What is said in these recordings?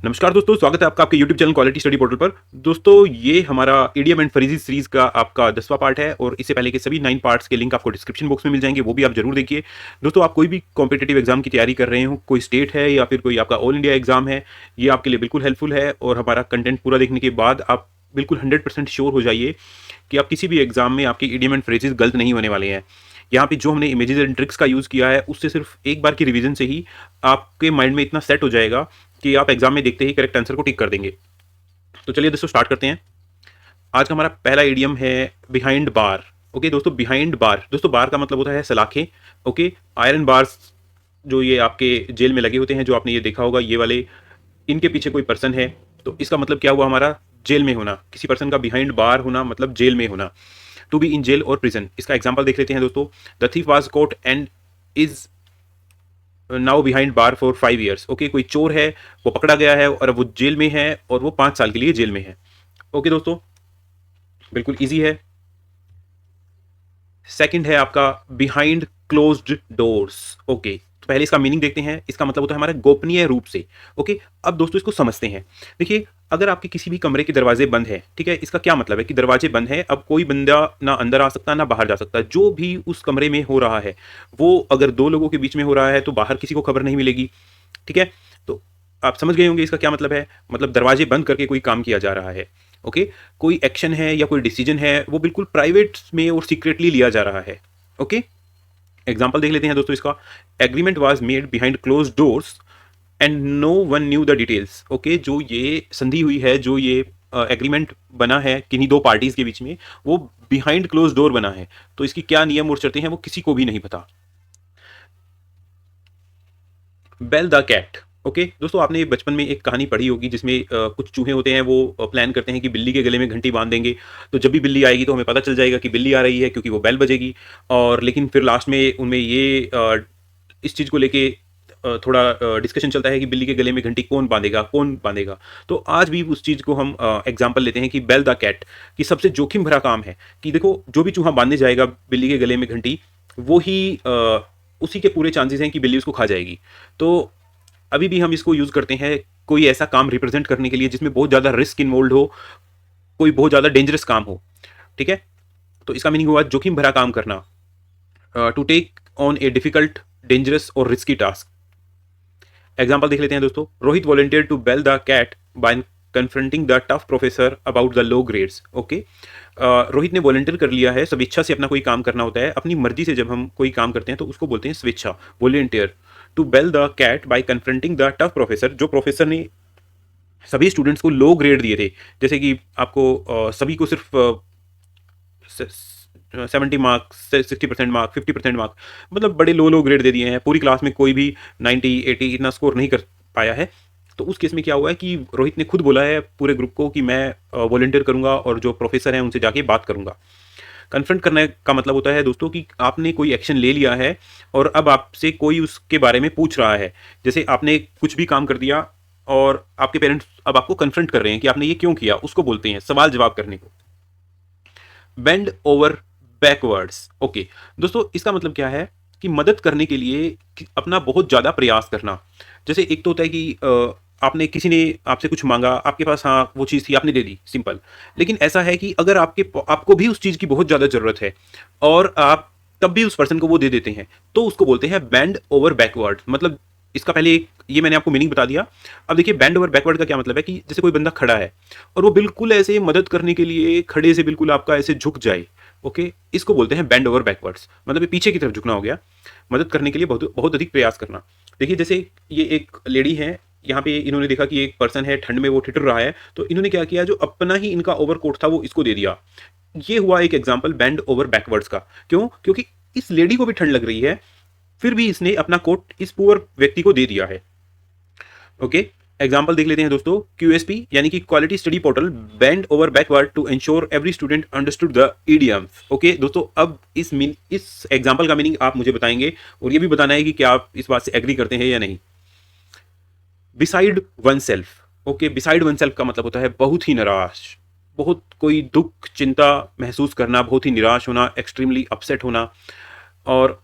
नमस्कार दोस्तों, स्वागत है आपका आपके YouTube channel quality study portal पर। दोस्तों, ये हमारा ईडीएम एंड फ्रेजेस सीरीज का आपका 10वां पार्ट है और इससे पहले के सभी 9 पार्ट्स के लिंक आपको डिस्क्रिप्शन बॉक्स में मिल जाएंगे, वो भी आप जरूर देखिए। दोस्तों, आप कोई भी कॉम्पिटिटिव एग्जाम की तैयारी कर रहे हो, कोई स्टेट है या फिर कोई आपका ऑल इंडिया एग्जाम है, ये आपके लिए बिल्कुल हेल्पफुल है। और हमारा कंटेंट पूरा देखने के बाद आप बिल्कुल 100% श्योर हो जाइए कि आप किसी भी एग्जाम में आपकी ईडीएम एंड फ्रेजेस गलत नहीं होने वाले हैं। यहाँ पे जो हमने इमेजेस एंड ट्रिक्स का यूज़ किया है, उससे सिर्फ एक बार की रिवीजन से ही आपके माइंड में इतना सेट हो जाएगा कि आप एग्जाम में देखते ही करेक्ट आंसर को टिक कर देंगे। तो चलिए दोस्तों, स्टार्ट करते हैं। आज का हमारा पहला इडियम है बिहाइंड बार। ओके दोस्तों, बिहाइंड बार, दोस्तों बार का मतलब होता है सलाखें। ओके, आयरन बार्स जो ये आपके जेल में लगे होते हैं, जो आपने ये देखा होगा, ये वाले, इनके पीछे कोई पर्सन है, तो इसका मतलब क्या हुआ, हमारा जेल में होना। किसी पर्सन का बिहाइंड बार होना मतलब जेल में होना, टू बी इन जेल और प्रिजन। इसका एग्जाम्पल देख लेते हैं दोस्तों। The thief was caught and is now behind bar for 5 years। Okay, कोई चोर है, वो पकड़ा गया है और वो जेल में है और वो 5 साल के लिए जेल में है। ओके दोस्तों, बिल्कुल इजी है। सेकंड है आपका बिहाइंड क्लोज्ड डोर्स। ओके, तो पहले इसका मीनिंग देखते हैं। इसका मतलब होता है हमारा गोपनीय रूप से। ओके, अब दोस्तों इसको समझते हैं। देखिए, अगर आपके किसी भी कमरे के दरवाजे बंद है, ठीक है, इसका क्या मतलब है कि दरवाजे बंद है, अब कोई बंदा ना अंदर आ सकता ना बाहर जा सकता। जो भी उस कमरे में हो रहा है, वो अगर दो लोगों के बीच में हो रहा है तो बाहर किसी को खबर नहीं मिलेगी। ठीक है, तो आप समझ गए होंगे इसका क्या मतलब है। मतलब दरवाजे बंद करके कोई काम किया जा रहा है। ओके, कोई एक्शन है या कोई डिसीजन है, वो बिल्कुल प्राइवेट में और सीक्रेटली लिया जा रहा है। ओके, एग्जाम्पल देख लेते हैं दोस्तों इसका। Agreement was made behind close doors and no one knew the details. Okay, जो ये संधि हुई है, जो ये एग्रीमेंट बना है किन्हीं दो पार्टीज के बीच में, वो बिहाइंड क्लोज डोर बना है। तो इसकी क्या नियम और शर्तें हैं, वो किसी को भी नहीं पता। Bell the cat. ओके दोस्तों, आपने बचपन में एक कहानी पढ़ी होगी जिसमें कुछ चूहे होते हैं, वो प्लान करते हैं कि बिल्ली के गले में घंटी बांध देंगे, तो जब भी बिल्ली आएगी तो हमें पता चल जाएगा कि बिल्ली आ रही है, क्योंकि वो बेल बजेगी। और लेकिन फिर लास्ट में उनमें ये इस चीज़ को लेके थोड़ा डिस्कशन चलता है कि बिल्ली के गले में घंटी कौन बांधेगा, कौन बांधेगा। तो आज भी उस चीज़ को हम एग्जाम्पल लेते हैं कि बेल द कैट, कि सबसे जोखिम भरा काम है कि देखो, जो भी चूहा बांधने जाएगा बिल्ली के गले में घंटी, वो ही उसी के पूरे चांसेस हैं कि बिल्ली उसको खा जाएगी। तो अभी भी हम इसको यूज करते हैं कोई ऐसा काम रिप्रेजेंट करने के लिए जिसमें बहुत ज्यादा रिस्क इन्वॉल्व हो, कोई बहुत ज्यादा डेंजरस काम हो। ठीक है, तो इसका मीनिंग हुआ जोखिम भरा काम करना, to take on a difficult, dangerous और रिस्की टास्क। एग्जाम्पल देख लेते हैं दोस्तों। Rohit volunteer to bell the cat by confronting the tough professor about the low grades. Okay, Rohit ने वॉलंटियर कर लिया है, स्वेच्छा से अपना कोई काम करना होता है, अपनी मर्जी से जब हम कोई काम करते हैं तो उसको बोलते हैं स्वेच्छा, volunteer. To bell the cat by confronting the tough professor, जो प्रोफेसर ने सभी स्टूडेंट्स को लो ग्रेड दिए थे, जैसे कि आपको सभी को सिर्फ 70 मार्क, 60% मार्क, 50% मार्क, मतलब बड़े लो लो ग्रेड दे दिए हैं। पूरी क्लास में कोई भी 90 80 इतना स्कोर नहीं कर पाया है। तो उस केस में क्या हुआ है कि रोहित ने खुद बोला है पूरे ग्रुप को कि मैं वॉलंटियर करूंगा और जो प्रोफेसर हैं उनसे जाके बात करूंगा। कन्फ्रंट करने का मतलब होता है दोस्तों कि आपने कोई एक्शन ले लिया है और अब आपसे कोई उसके बारे में पूछ रहा है। जैसे आपने कुछ भी काम कर दिया और आपके पेरेंट्स अब आपको कन्फ्रंट कर रहे हैं कि आपने ये क्यों किया, उसको बोलते हैं सवाल जवाब करने को। Bend over backwards. ओके दोस्तों, इसका मतलब क्या है कि मदद करने के लिए अपना बहुत ज्यादा प्रयास करना। जैसे एक तो होता है कि आपने, किसी ने आपसे कुछ मांगा, आपके पास हाँ वो चीज़ थी, आपने दे दी, सिंपल। लेकिन ऐसा है कि अगर आपको भी उस चीज़ की बहुत ज़्यादा ज़रूरत है और आप तब भी उस पर्सन को वो दे देते हैं, तो उसको बोलते हैं बैंड ओवर बैकवर्ड। मतलब इसका पहले एक ये मैंने आपको मीनिंग बता दिया। अब देखिए, बैंड ओवर बैकवर्ड का क्या मतलब है कि जैसे कोई बंदा खड़ा है और वो बिल्कुल ऐसे मदद करने के लिए खड़े से बिल्कुल आपका ऐसे झुक जाए। ओके, इसको बोलते हैं बैंड ओवर बैकवर्ड्स, मतलब ये पीछे की तरफ झुकना हो गया, मदद करने के लिए बहुत बहुत अधिक प्रयास करना। देखिए, जैसे ये एक लेडी है, यहाँ पे इन्होंने देखा कि एक पर्सन है ठंड में, वो ठिठुर रहा है, तो इन्होंने क्या किया, जो अपना ही इनका ओवरकोट था वो इसको दे दिया। ये हुआ एक एग्जाम्पल बैंड ओवर बैकवर्ड्स का। क्यों? क्योंकि इस लेडी को भी ठंड लग रही है, फिर भी इसने अपना कोट इस पुअर व्यक्ति को दे दिया है। ओके, एग्जाम्पल देख लेते हैं दोस्तों। क्यूएसपी यानी कि quality study portal bend over backward to ensure every student understood the EDMs. Okay दोस्तों, अब इस एग्जाम्पल का मीनिंग आप मुझे बताएंगे और ये भी बताना है कि क्या आप इस बात से एग्री करते हैं या नहीं। Beside one self. Okay, beside one self का मतलब होता है बहुत ही निराश, बहुत कोई दुख चिंता महसूस करना, बहुत ही निराश होना, एक्सट्रीमली अपसेट होना। और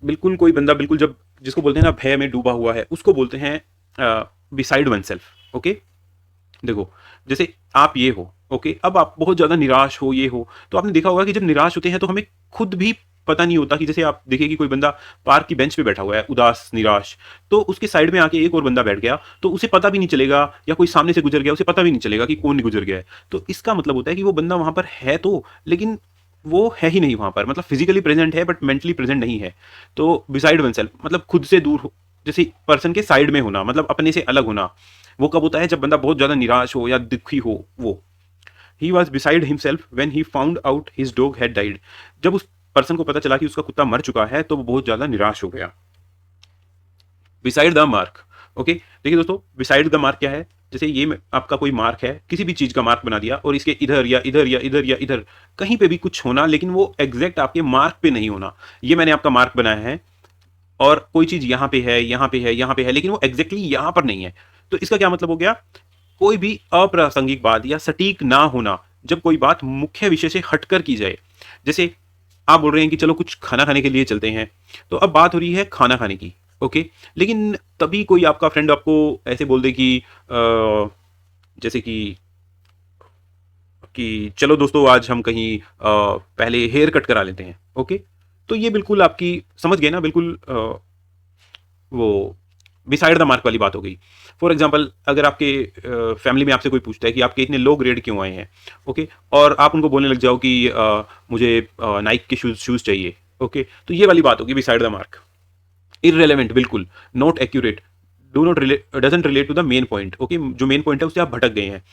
बिल्कुल कोई बंदा बिल्कुल जब जिसको बोलते हैं ना भय में डूबा हुआ है, उसको बोलते हैं बिसाइड वन सेल्फ। ओके, देखो जैसे आप ये हो, ओके, अब आप बहुत ज्यादा निराश हो, ये हो, तो आपने देखा होगा कि जब निराश होते हैं तो हमें खुद भी पता नहीं होता कि जैसे आप देखिए कि कोई बंदा पार्क की बेंच पे बैठा हुआ है उदास निराश, तो उसके साइड में आके एक और बंदा बैठ गया तो उसे पता भी नहीं चलेगा, या कोई सामने से गुजर गया उसे पता भी नहीं चलेगा कि कौन गुजर गया है। तो इसका मतलब होता है कि वो बंदा वहां पर है तो, लेकिन वो है ही नहीं वहां पर, मतलब फिजिकली प्रेजेंट है बट मेंटली प्रेजेंट नहीं है। तो बिसाइड वन सेल्फ मतलब खुद से दूर जैसे पर्सन के साइड में होना, मतलब अपने से अलग होना। वो कब होता है? जब बंदा बहुत ज्यादा निराश हो या दुखी हो। वो he was beside himself when he found out his dog had died. जब उस पर्सन को पता चला कि उसका कुत्ता मर चुका है तो वो बहुत ज्यादा निराश हो गया। Beside the mark. ओके, देखिए दोस्तों, बिसाइड द मार्क क्या है? जैसे ये आपका कोई मार्क है, किसी भी चीज का मार्क बना दिया और इसके इधर या इधर या इधर या इधर कहीं पे भी कुछ होना, लेकिन वो एग्जैक्ट आपके मार्क पे नहीं होना। ये मैंने आपका मार्क बनाया है और कोई चीज यहाँ पे है, यहाँ पे है, यहाँ पे है, लेकिन वो एग्जैक्टली यहाँ पर नहीं है। तो इसका क्या मतलब हो गया? कोई भी अप्रासंगिक बात या सटीक ना होना, जब कोई बात मुख्य विषय से हटकर की जाए। जैसे आप बोल रहे हैं कि चलो कुछ खाना खाने के लिए चलते हैं, तो अब बात हो रही है खाना खाने की। ओके, लेकिन तभी कोई आपका फ्रेंड आपको ऐसे बोल दे कि जैसे कि चलो दोस्तों आज हम कहीं पहले हेयर कट करा लेते हैं। ओके, तो ये बिल्कुल आपकी समझ गए ना, बिल्कुल वो बिसाइड द मार्क वाली बात हो गई। फॉर एग्जाम्पल, अगर आपके फैमिली में आपसे कोई पूछता है कि आपके इतने लो ग्रेड क्यों आए हैं, ओके, और आप उनको बोलने लग जाओ कि मुझे नाइक के शूज शूज चाहिए। ओके, तो ये वाली बात होगी बिसाइड द मार्क। इररेलेवेंट, बिल्कुल not accurate, do not relate, doesn't relate to the main point. Okay, जो मेन पॉइंट है उससे आप भटक गए हैं।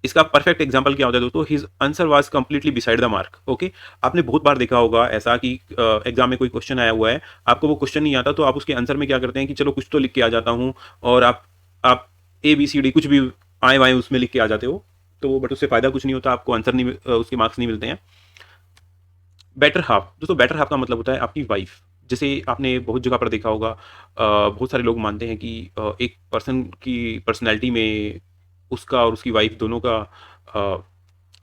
इसका परफेक्ट एग्जांपल क्या होता है दोस्तों? His answer was completely beside the mark. Okay, आपने बहुत बार देखा होगा ऐसा कि एग्जाम में कोई क्वेश्चन आया हुआ है, आपको वो क्वेश्चन नहीं आता तो आप उसके आंसर में क्या करते हैं कि चलो कुछ तो लिख के आ जाता हूँ, और आप ए बी सी डी कुछ भी आए वाए उसमें लिख के आ जाते हो, तो बट उससे फायदा कुछ नहीं होता, आपको आंसर नहीं उसके मार्क्स नहीं मिलते हैं। बेटर हाफ दोस्तों, बेटर हाफ का मतलब होता है आपकी वाइफ। जैसे आपने बहुत जगह पर देखा होगा, बहुत सारे लोग मानते हैं कि एक पर्सन की पर्सनैलिटी में उसका और उसकी वाइफ दोनों का अ,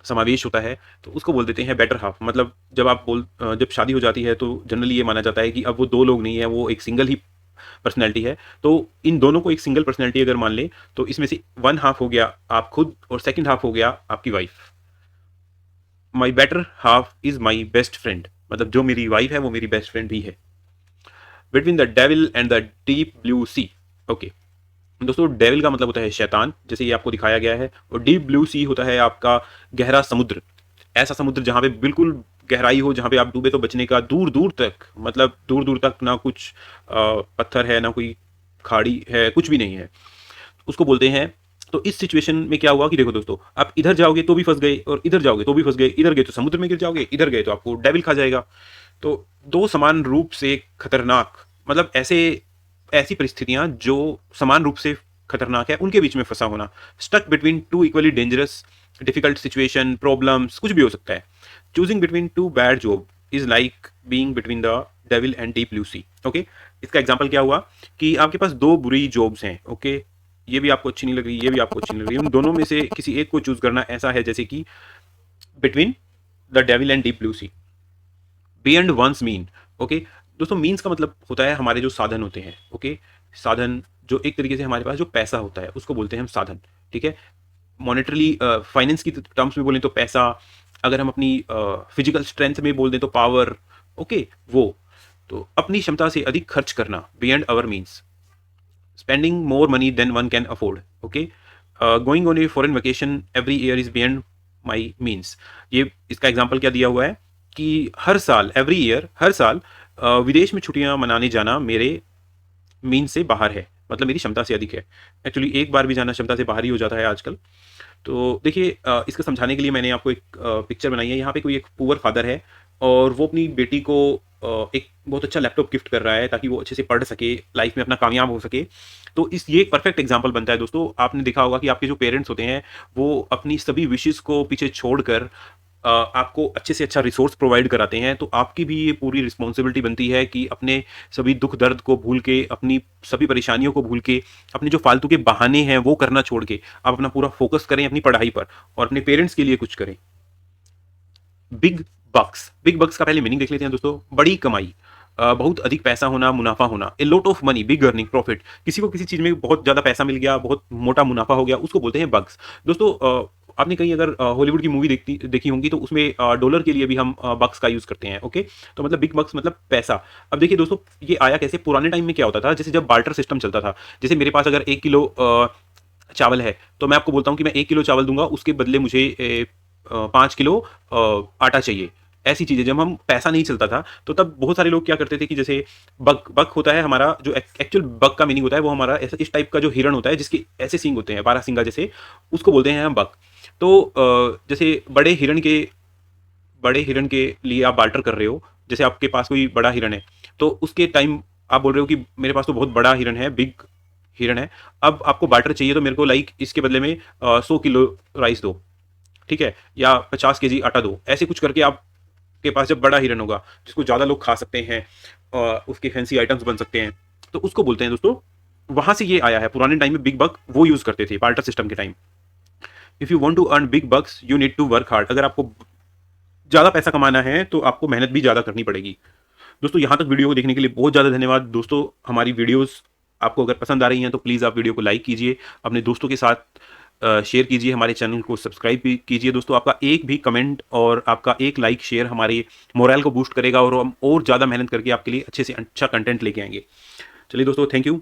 समावेश होता है, तो उसको बोल देते हैं बेटर हाफ। मतलब जब शादी हो जाती है तो जनरली ये माना जाता है कि अब वो दो लोग नहीं है, वो एक सिंगल ही पर्सनैलिटी है। तो इन दोनों को एक सिंगल पर्सनैलिटी अगर मान ले तो इसमें से वन हाफ हो गया आप खुद और सेकेंड हाफ हो गया आपकी wife. My better half is my best friend, मतलब जो मेरी वाइफ है वो मेरी बेस्ट फ्रेंड भी है। Between the devil and the deep blue sea. Okay दोस्तों, डेविल का मतलब होता है शैतान, जैसे ये आपको दिखाया गया है, और डीप ब्लू सी होता है आपका गहरा समुद्र। ऐसा समुद्र जहां पे बिल्कुल गहराई हो, जहां पे आप डूबे तो बचने का दूर दूर तक, मतलब दूर दूर तक ना कुछ पत्थर है ना कोई खाड़ी है, कुछ भी नहीं है, उसको बोलते हैं। तो इस सिचुएशन में क्या हुआ कि देखो दोस्तों, आप इधर जाओगे तो भी फंस गए और इधर जाओगे तो भी फंस गए, इधर गए तो समुद्र में गिर जाओगे, इधर गए तो आपको डेविल खा जाएगा। तो दो समान रूप से खतरनाक, मतलब ऐसे ऐसी परिस्थितियां जो समान रूप से खतरनाक है उनके बीच में फंसा होना। Stuck between two equally dangerous difficult situation, problems, कुछ भी हो सकता है। Choosing between two bad job is like being between the devil and deep blue sea. Okay, इसका एग्जांपल क्या हुआ कि आपके पास दो बुरी जॉब्स हैं। ओके, ये भी आपको अच्छी नहीं लग रही, ये भी आपको अच्छी नहीं लग रही, उन दोनों में से किसी एक को चूज करना ऐसा है जैसे कि between the devil and deep blue sea, beyond one's mean. Okay दोस्तों, मीन्स का मतलब होता है हमारे जो साधन होते हैं। ओके, साधन जो एक तरीके से हमारे पास जो पैसा होता है उसको बोलते हैं हम साधन। ठीक है, मॉनेटरी फाइनेंस की टर्म्स में बोलें तो पैसा, अगर हम अपनी फिजिकल स्ट्रेंथ में बोल दें तो पावर। ओके, वो तो अपनी क्षमता से अधिक खर्च करना, beyond our means, spending more money than one can afford. Okay, going on a foreign vacation every year is beyond my means. ये इसका एग्जांपल क्या दिया हुआ है कि हर साल, एवरी ईयर, हर साल विदेश में छुट्टियां मनाने जाना मेरे मीन से बाहर है, मतलब मेरी क्षमता से अधिक है। एक्चुअली एक बार भी जाना क्षमता से बाहर ही हो जाता है आजकल। तो देखिए, इसको समझाने के लिए मैंने आपको एक पिक्चर बनाई है। यहाँ पे कोई एक पुअर फादर है और वो अपनी बेटी को एक बहुत अच्छा लैपटॉप गिफ्ट कर रहा है ताकि वो अच्छे से पढ़ सके, लाइफ में अपना कामयाब हो सके। तो ये एक परफेक्ट एग्जांपल बनता है दोस्तों। आपने देखा होगा कि आपके जो पेरेंट्स होते हैं वो अपनी सभी विशेष को पीछे छोड़कर आपको अच्छे से अच्छा रिसोर्स प्रोवाइड कराते हैं। तो आपकी भी ये पूरी रिस्पॉन्सिबिलिटी बनती है कि अपने सभी दुख दर्द को भूल के, अपनी सभी परेशानियों को भूल के, अपने जो फालतू के बहाने हैं वो करना छोड़ के आप अपना पूरा फोकस करें अपनी पढ़ाई पर और अपने पेरेंट्स के लिए कुछ करें। बिग बक्स, बिग बक्स का पहले मीनिंग देख लेते हैं दोस्तों। बड़ी कमाई। बहुत अधिक पैसा होना, मुनाफा होना, a lot of money, big earning, profit. किसी को किसी चीज़ में बहुत ज़्यादा पैसा मिल गया, बहुत मोटा मुनाफा हो गया, उसको बोलते हैं बग्स। दोस्तों आपने कहीं अगर हॉलीवुड की मूवी देखी होंगी तो उसमें डॉलर के लिए भी हम बग्स का यूज़ करते हैं, ओके? तो मतलब बिग बग्स मतलब पैसा। अब देखिए दोस्तों, ये आया कैसे, पुराने टाइम में क्या होता था, जैसे जब बार्टर सिस्टम चलता था, जैसे मेरे पास अगर 1 किलो चावल है, तो मैं आपको बोलता हूँ कि मैं 1 किलो चावल दूँगा, उसके बदले मुझे 5 किलो आटा चाहिए। ऐसी चीज़ें जब हम पैसा नहीं चलता था, तो तब बहुत सारे लोग क्या करते थे कि जैसे बग बग होता है हमारा, जो एक्चुअल बग का मीनिंग होता है वो हमारा ऐसा इस टाइप का जो हिरण होता है जिसके ऐसे सींग होते हैं, बारहसिंगा जैसे, उसको बोलते हैं हम बग। तो जैसे बड़े हिरण के लिए आप बार्टर कर रहे हो, जैसे आपके पास कोई बड़ा हिरण है, तो उसके टाइम आप बोल रहे हो कि मेरे पास तो बहुत बड़ा हिरण है, बिग हिरण है, अब आपको बार्टर चाहिए तो मेरे को लाइक इसके बदले में 100 किलो राइस दो, ठीक है? या 50 केजी आटा दो। ऐसे कुछ करके आपके पास जब बड़ा हिरन होगा, जिसको ज़्यादा लोग खा सकते हैं, उसके फैंसी आइटम्स बन सकते हैं, तो उसको बोलते हैं दोस्तों, वहाँ से ये आया है। पुराने टाइम में बिग बग वो यूज़ करते थे बार्टर सिस्टम के time. If you want to earn big bucks you need to work hard. अगर आपको ज़्यादा पैसा कमाना है तो आपको मेहनत भी ज़्यादा करनी पड़ेगी। दोस्तों यहाँ तक वीडियो को देखने के लिए बहुत ज़्यादा धन्यवाद। दोस्तों हमारी वीडियोस आपको अगर पसंद आ रही हैं तो प्लीज़ आप वीडियो को लाइक कीजिए, अपने दोस्तों के साथ शेयर कीजिए, हमारे चैनल को सब्सक्राइब भी कीजिए। दोस्तों आपका एक भी कमेंट और आपका एक लाइक शेयर हमारे मोरल को बूस्ट करेगा और हम और ज़्यादा मेहनत करके आपके लिए अच्छे से अच्छा कंटेंट लेके आएंगे। चलिए दोस्तों, थैंक यू।